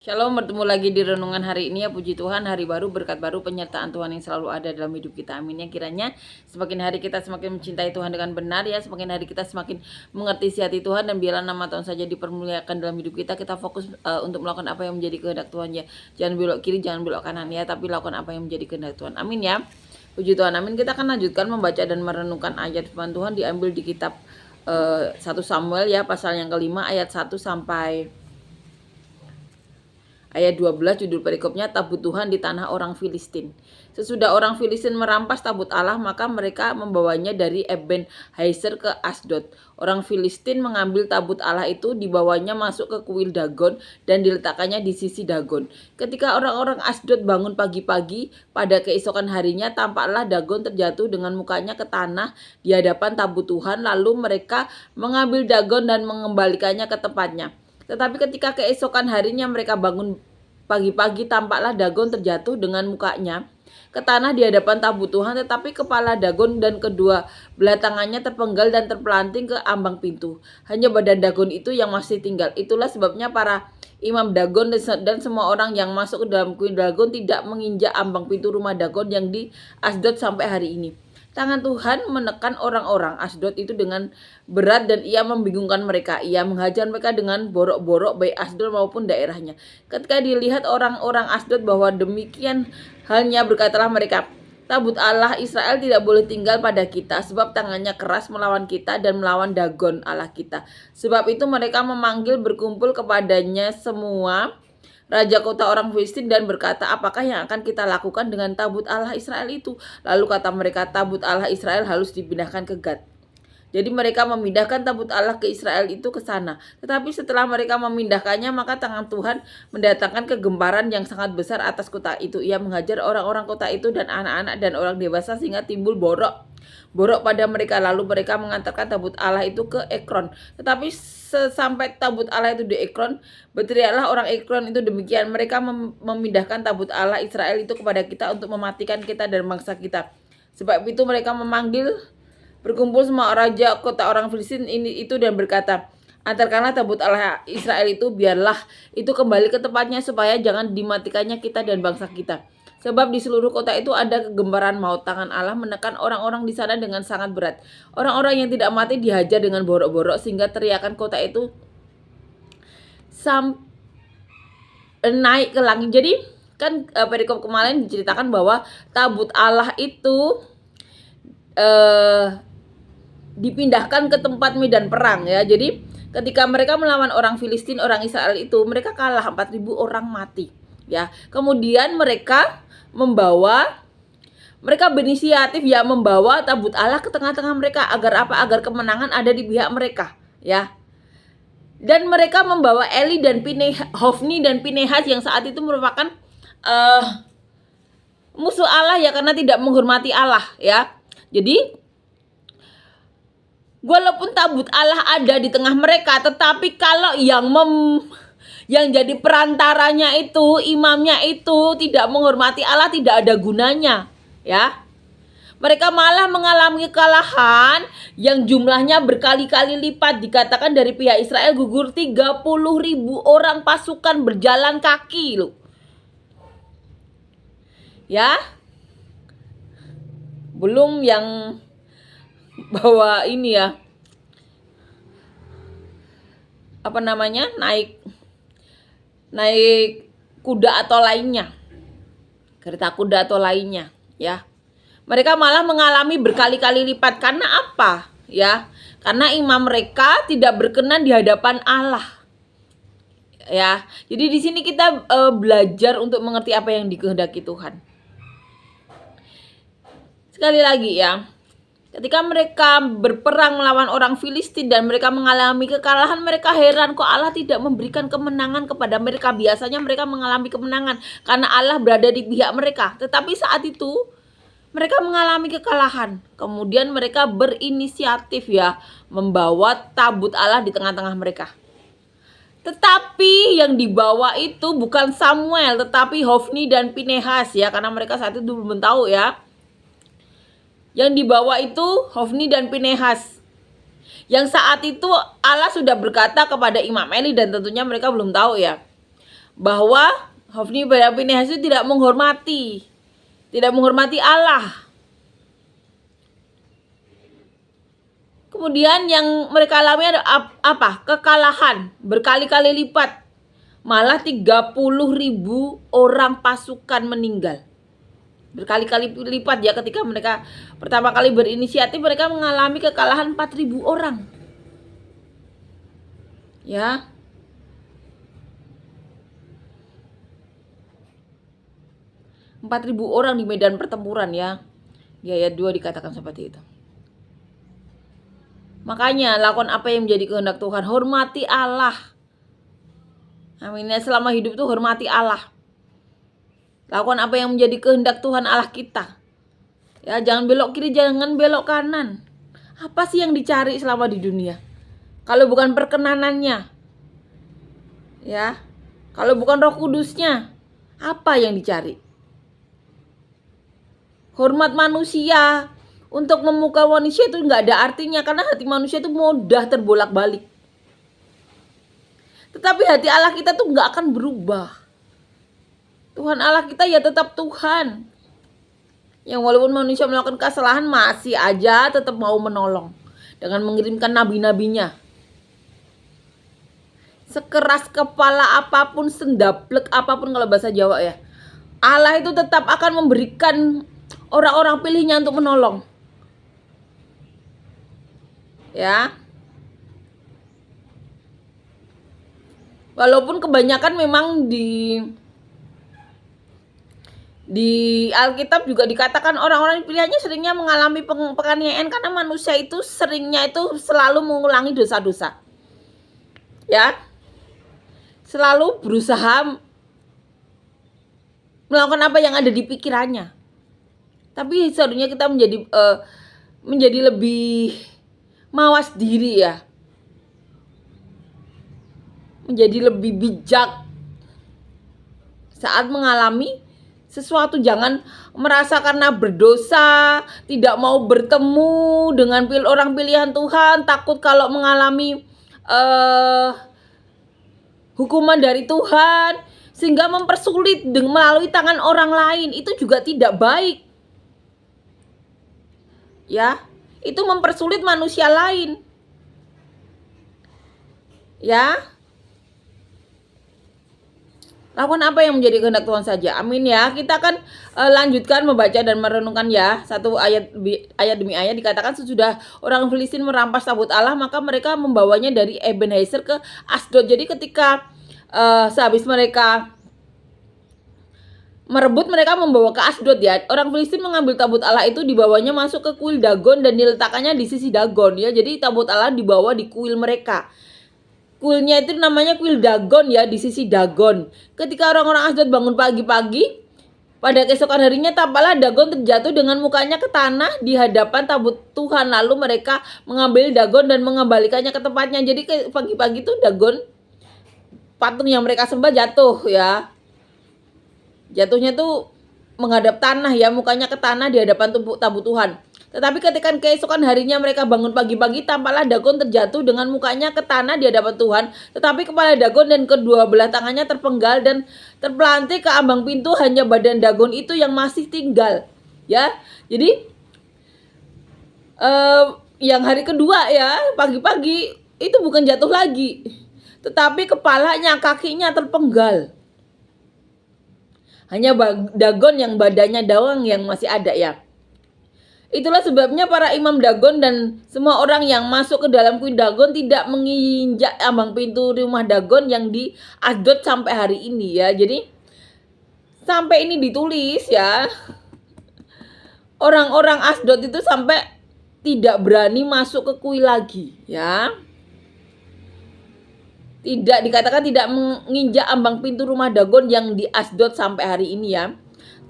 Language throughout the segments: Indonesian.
Shalom, bertemu lagi di renungan hari ini ya. Puji Tuhan, hari baru, berkat baru, penyertaan Tuhan yang selalu ada dalam hidup kita. Amin ya. Kiranya semakin hari kita semakin mencintai Tuhan dengan benar ya, semakin hari kita semakin mengerti isi hati Tuhan, dan biarlah nama Tuhan saja dipermuliakan dalam hidup kita. Kita fokus untuk melakukan apa yang menjadi kehendak Tuhan ya. Jangan belok kiri, jangan belok kanan ya, tapi lakukan apa yang menjadi kehendak Tuhan. Amin ya. Puji Tuhan, amin. Kita akan lanjutkan membaca dan merenungkan ayat firman Tuhan diambil di kitab 1 Samuel ya, pasal yang kelima ayat 1 sampai ayat 12. Judul perikopnya tabut Tuhan di tanah orang Filistin. Sesudah orang Filistin merampas tabut Allah, maka mereka membawanya dari Eben Haiser ke Asdod. Orang Filistin mengambil tabut Allah itu, dibawanya masuk ke kuil Dagon dan diletakkannya di sisi Dagon. Ketika orang-orang Asdod bangun pagi-pagi pada keesokan harinya, tampaklah Dagon terjatuh dengan mukanya ke tanah di hadapan tabut Tuhan. Lalu mereka mengambil Dagon dan mengembalikannya ke tempatnya. Tetapi ketika keesokan harinya mereka bangun pagi-pagi, tampaklah Dagon terjatuh dengan mukanya ke tanah di hadapan tabut Tuhan, tetapi kepala Dagon dan kedua belah tangannya terpenggal dan terpelanting ke ambang pintu. Hanya badan Dagon itu yang masih tinggal. Itulah sebabnya para imam Dagon dan semua orang yang masuk ke dalam kuil Dagon tidak menginjak ambang pintu rumah Dagon yang di Asdod sampai hari ini. Tangan Tuhan menekan orang-orang Asdod itu dengan berat dan ia membingungkan mereka. Ia menghajar mereka dengan borok-borok baik Asdod maupun daerahnya. Ketika dilihat orang-orang Asdod bahwa demikian halnya, berkatalah mereka, tabut Allah Israel tidak boleh tinggal pada kita, sebab tangannya keras melawan kita dan melawan Dagon Allah kita. Sebab itu mereka memanggil berkumpul kepadanya semua raja kota orang Filistin dan berkata, apakah yang akan kita lakukan dengan tabut Allah Israel itu? Lalu kata mereka, tabut Allah Israel harus dipindahkan ke Gad. Jadi mereka memindahkan tabut Allah ke Israel itu ke sana. Tetapi setelah mereka memindahkannya, maka tangan Tuhan mendatangkan kegemparan yang sangat besar atas kota itu. Ia menghajar orang-orang kota itu dan anak-anak dan orang dewasa sehingga timbul borok pada mereka. Lalu mereka mengantarkan tabut Allah itu ke Ekron. Tetapi sampai tabut Allah itu di Ekron, berteriaklah orang Ekron itu demikian, mereka memindahkan tabut Allah Israel itu kepada kita untuk mematikan kita dan bangsa kita. Sebab itu mereka memanggil berkumpul semua raja kota orang Filistin itu dan berkata, antarkanlah tabut Allah Israel itu, biarlah itu kembali ke tempatnya, supaya jangan dimatikannya kita dan bangsa kita. Sebab di seluruh kota itu ada kegemparan maut. Tangan Allah menekan orang-orang di sana dengan sangat berat. Orang-orang yang tidak mati dihajar dengan borok-borok sehingga teriakan kota itu naik ke langit. Jadi kan perikop kemarin diceritakan bahwa tabut Allah itu dipindahkan ke tempat medan perang ya. Jadi ketika mereka melawan orang Filistin, orang Israel itu, mereka kalah, 4.000 orang mati ya. Kemudian mereka berinisiatif ya, membawa tabut Allah ke tengah-tengah mereka. Agar apa? Agar kemenangan ada di pihak mereka ya. Dan mereka membawa Eli dan Hofni dan Pinehas yang saat itu merupakan musuh Allah ya, karena tidak menghormati Allah ya. Jadi walaupun tabut Allah ada di tengah mereka, tetapi kalau yang jadi perantaranya itu, imamnya itu tidak menghormati Allah, tidak ada gunanya ya. Mereka malah mengalami kekalahan yang jumlahnya berkali-kali lipat. Dikatakan dari pihak Israel gugur 30.000 orang pasukan berjalan kaki loh ya. Belum yang bawa ini ya, apa namanya, naik kuda atau lainnya, kereta kuda atau lainnya ya. Mereka malah mengalami berkali-kali lipat. Karena apa ya? Karena imam mereka tidak berkenan di hadapan Allah ya. Jadi di sini kita belajar untuk mengerti apa yang dikehendaki Tuhan. Sekali lagi ya, ketika mereka berperang melawan orang Filistin dan mereka mengalami kekalahan, mereka heran kok Allah tidak memberikan kemenangan kepada mereka. Biasanya mereka mengalami kemenangan karena Allah berada di pihak mereka. Tetapi saat itu mereka mengalami kekalahan. Kemudian mereka berinisiatif ya, membawa tabut Allah di tengah-tengah mereka. Tetapi yang dibawa itu bukan Samuel, tetapi Hofni dan Pinehas ya, karena mereka saat itu belum tahu ya. Yang dibawa itu Hofni dan Pinehas. Yang saat itu Allah sudah berkata kepada Imam Eli, dan tentunya mereka belum tahu ya, bahwa Hofni bin Finehas itu tidak menghormati Allah. Kemudian yang mereka alami ada apa? Kekalahan berkali-kali lipat. Malah 30.000 orang pasukan meninggal. Berkali-kali lipat ya, ketika mereka pertama kali berinisiatif mereka mengalami kekalahan 4.000 orang. Ya. Empat 4.000 orang di medan pertempuran ya. Di ayat 2 dikatakan seperti itu. Makanya lakukan apa yang menjadi kehendak Tuhan. Hormati Allah. Amin ya, selama hidup itu hormati Allah. Lakukan apa yang menjadi kehendak Tuhan Allah kita. Ya, jangan belok kiri, jangan belok kanan. Apa sih yang dicari selama di dunia? Kalau bukan perkenanannya. Ya. Kalau bukan Roh Kudusnya, apa yang dicari? Hormat manusia. Untuk memukau manusia itu nggak ada artinya, karena hati manusia itu mudah terbolak-balik. Tetapi hati Allah kita tuh nggak akan berubah. Tuhan Allah kita ya tetap Tuhan. Yang walaupun manusia melakukan kesalahan masih aja tetap mau menolong dengan mengirimkan nabi-nabinya. Sekeras kepala apapun, sendaplek apapun kalau bahasa Jawa ya, Allah itu tetap akan memberikan orang-orang pilihnya untuk menolong. Ya. Walaupun kebanyakan memang di Alkitab juga dikatakan orang-orang pilihannya seringnya mengalami penganiayaan karena manusia itu seringnya itu selalu mengulangi dosa-dosa. Ya. Selalu berusaha melakukan apa yang ada di pikirannya. Tapi seharusnya kita menjadi lebih mawas diri ya. Menjadi lebih bijak saat mengalami sesuatu. Jangan merasa karena berdosa, tidak mau bertemu dengan orang pilihan Tuhan, takut kalau mengalami hukuman dari Tuhan, sehingga mempersulit melalui tangan orang lain. Itu juga tidak baik. Ya, itu mempersulit manusia lain. Ya. Lakukan apa yang menjadi kehendak Tuhan saja. Amin ya. Kita akan lanjutkan membaca dan merenungkan ya. Satu ayat demi ayat dikatakan sesudah orang Filistin merampas tabut Allah, maka mereka membawanya dari Ebenezer ke Asdod. Jadi ketika sehabis mereka merebut, mereka membawa ke Asdod ya. Orang Filistin mengambil tabut Allah itu, dibawanya masuk ke kuil Dagon dan diletakkannya di sisi Dagon ya. Jadi tabut Allah dibawa di kuil mereka. Kuilnya itu namanya kuil Dagon ya, di sisi Dagon. Ketika orang-orang Asdod bangun pagi-pagi, pada keesokan harinya tampaklah Dagon terjatuh dengan mukanya ke tanah di hadapan tabut Tuhan. Lalu mereka mengambil Dagon dan mengembalikannya ke tempatnya. Jadi pagi-pagi itu Dagon, patung yang mereka sembah, jatuh ya. Jatuhnya tuh menghadap tanah ya, mukanya ke tanah di hadapan tabut Tuhan. Tetapi ketika keesokan harinya mereka bangun pagi-pagi, tampaklah Dagon terjatuh dengan mukanya ke tanah di hadapan Tuhan. Tetapi kepala Dagon dan kedua belah tangannya terpenggal dan terpelanting ke ambang pintu, hanya badan Dagon itu yang masih tinggal. Ya, jadi yang hari kedua ya, pagi-pagi itu bukan jatuh lagi, tetapi kepalanya, kakinya terpenggal. Hanya Dagon yang badannya doang yang masih ada ya. Itulah sebabnya para imam Dagon dan semua orang yang masuk ke dalam kuil Dagon tidak menginjak ambang pintu rumah Dagon yang di Asdod sampai hari ini ya. Jadi sampai ini ditulis ya, orang-orang Asdod itu sampai tidak berani masuk ke kuil lagi ya. Tidak dikatakan tidak menginjak ambang pintu rumah Dagon yang di Asdod sampai hari ini ya.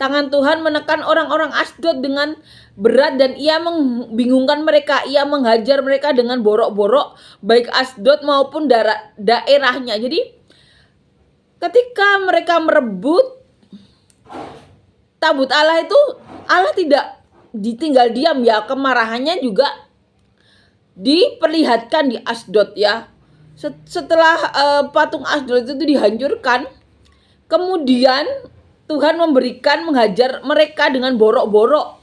Tangan Tuhan menekan orang-orang Asdod dengan berat dan ia membingungkan mereka. Ia menghajar mereka dengan borok-borok baik Asdod maupun daerahnya. Jadi ketika mereka merebut tabut Allah itu, Allah tidak ditinggal diam ya. Kemarahannya juga diperlihatkan di Asdod ya. Setelah patung Asdod itu dihancurkan, Kemudian Tuhan memberikan menghajar mereka dengan borok-borok,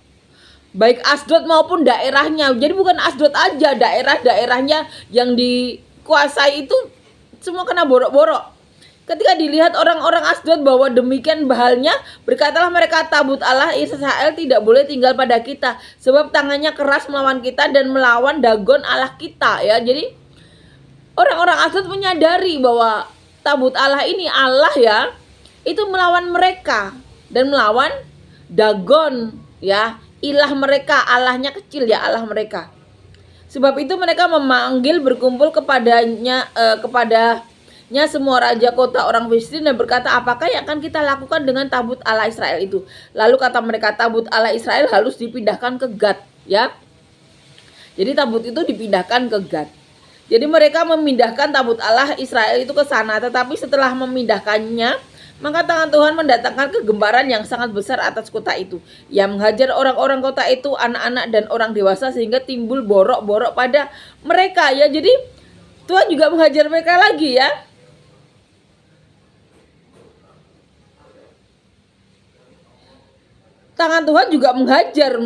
baik Asdod maupun daerahnya. Jadi bukan Asdod aja, daerah-daerahnya yang dikuasai itu semua kena borok-borok. Ketika dilihat orang-orang Asdod bahwa demikian bahalnya, berkatalah mereka, tabut Allah Israel tidak boleh tinggal pada kita, sebab tangannya keras melawan kita dan melawan Dagon Allah kita. Ya, jadi orang-orang Asdod menyadari bahwa tabut Allah ini Allah ya, itu melawan mereka dan melawan Dagon ya, ilah mereka, Allahnya kecil ya, Allah mereka. Sebab itu mereka memanggil berkumpul kepadanya semua raja kota orang Filistin dan berkata, apakah yang akan kita lakukan dengan tabut Allah Israel itu? Lalu kata mereka, tabut Allah Israel harus dipindahkan ke Gad ya. Jadi tabut itu dipindahkan ke Gad. Jadi mereka memindahkan tabut Allah Israel itu ke sana, tetapi setelah memindahkannya, maka tangan Tuhan mendatangkan kegembaran yang sangat besar atas kota itu, yang menghajar orang-orang kota itu, anak-anak dan orang dewasa, sehingga timbul borok-borok pada mereka ya. Jadi Tuhan juga menghajar mereka lagi ya. Tangan Tuhan juga menghajar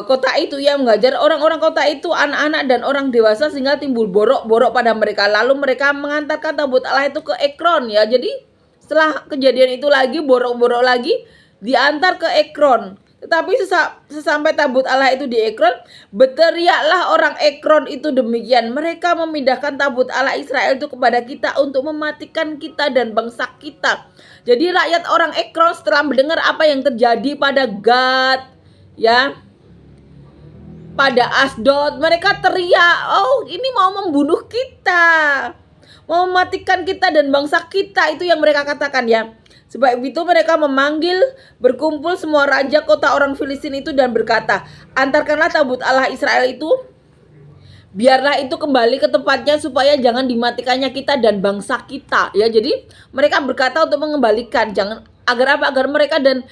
kota itu ya, menghajar orang-orang kota itu, anak-anak dan orang dewasa, sehingga timbul borok-borok pada mereka. Lalu mereka mengantarkan tabut Allah itu ke Ekron ya. Jadi setelah kejadian itu lagi, borok-borok lagi diantar ke Ekron. Tetapi sesampai tabut Allah itu di Ekron, berteriaklah orang Ekron itu demikian, mereka memindahkan tabut Allah Israel itu kepada kita untuk mematikan kita dan bangsa kita. Jadi rakyat orang Ekron setelah mendengar apa yang terjadi pada Gad ya, pada Asdod, mereka teriak, oh ini mau membunuh kita, mau mematikan kita dan bangsa kita, itu yang mereka katakan ya. Sebab itu mereka memanggil berkumpul semua raja kota orang Filistin itu dan berkata, antarkanlah tabut Allah Israel itu, biarlah itu kembali ke tempatnya supaya jangan dimatikannya kita dan bangsa kita ya. Jadi mereka berkata untuk mengembalikan, jangan, agar apa? Agar mereka dan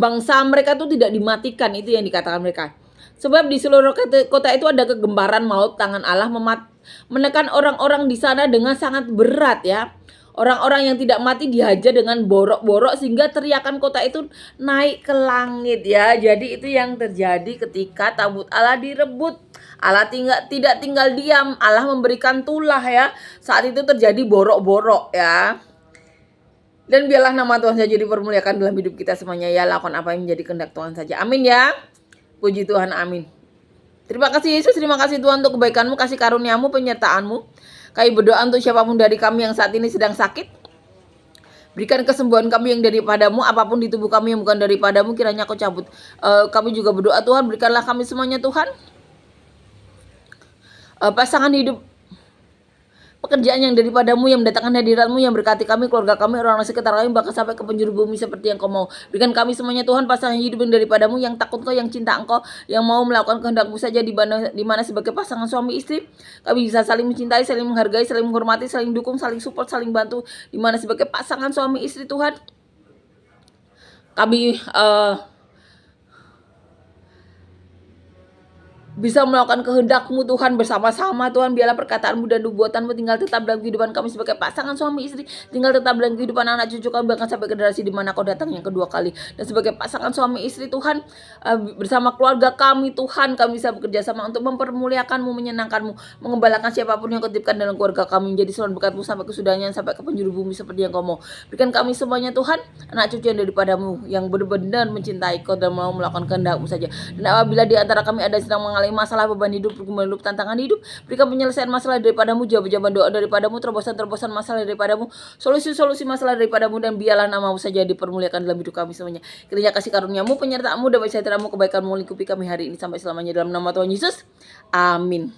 bangsa mereka itu tidak dimatikan, itu yang dikatakan mereka. Sebab di seluruh kota itu ada kegembaran maut, tangan Allah menekan orang-orang di sana dengan sangat berat ya. Orang-orang yang tidak mati dihajar dengan borok-borok sehingga teriakan kota itu naik ke langit ya. Jadi itu yang terjadi ketika tabut Allah direbut. Allah tidak tinggal diam, Allah memberikan tulah ya. Saat itu terjadi borok-borok ya. Dan biarlah nama Tuhan saja dipermuliakan dalam hidup kita semuanya ya. Lakukan apa yang menjadi kehendak Tuhan saja. Amin ya. Puji Tuhan, amin. Terima kasih Yesus, terima kasih Tuhan untuk kebaikan-Mu, kasih karunia-Mu, penyertaan-Mu. Kami berdoa untuk siapapun dari kami yang saat ini sedang sakit. Berikan kesembuhan kami yang daripada-Mu, apapun di tubuh kami yang bukan daripada-Mu kiranya Kau cabut. Kami juga berdoa Tuhan, berikanlah kami semuanya Tuhan pasangan hidup, pekerjaan yang daripada-Mu, yang mendatangkan hadirat-Mu, yang berkati kami, keluarga kami, orang sekitar kami, bahkan sampai ke penjuru bumi seperti yang Kau mau. Berikan kami semuanya Tuhan pasangan hidup yang daripada-Mu, yang takut Kau, yang cinta Engkau, yang mau melakukan kehendak-Mu saja, di mana sebagai pasangan suami istri kami bisa saling mencintai, saling menghargai, saling menghormati, saling dukung, saling support, saling bantu. Di mana sebagai pasangan suami istri Tuhan kami bisa melakukan kehendak-Mu Tuhan bersama-sama Tuhan. Biarlah perkataan-Mu dan nubuatan-Mu tinggal tetap dalam kehidupan kami sebagai pasangan suami istri, tinggal tetap dalam kehidupan anak cucu kami, bahkan sampai generasi di mana Kau datang yang kedua kali. Dan sebagai pasangan suami istri Tuhan, bersama keluarga kami Tuhan, kami bisa bekerja sama untuk mempermuliakan-Mu, menyenangkan-Mu, mengembalakan siapapun yang Kau titipkan dalam keluarga kami, menjadi salon berkat-Mu sampai kesudahnya, sampai ke penjuru bumi seperti yang Kau mau. Berikan kami semuanya Tuhan, anak cucu yang daripada-Mu, yang benar-benar mencintai Kau dan mau melakukan kehendak-Mu saja. Dan apabila di antara kami ada yang sedang mengalami masalah, beban hidup, pergumulan hidup, tantangan hidup, berikan penyelesaian masalah daripada-Mu, jawaban-jawaban doa daripada-Mu, terobosan-terobosan masalah daripada-Mu, solusi-solusi masalah daripada-Mu, dan biarlah nama-Mu saja dipermuliakan dalam hidup kami semuanya. Kiranya kasih karunia-Mu, penyertaan-Mu, dan sejahtera-Mu, kebaikan-Mu melingkupi kami hari ini sampai selamanya, dalam nama Tuhan Yesus, amin.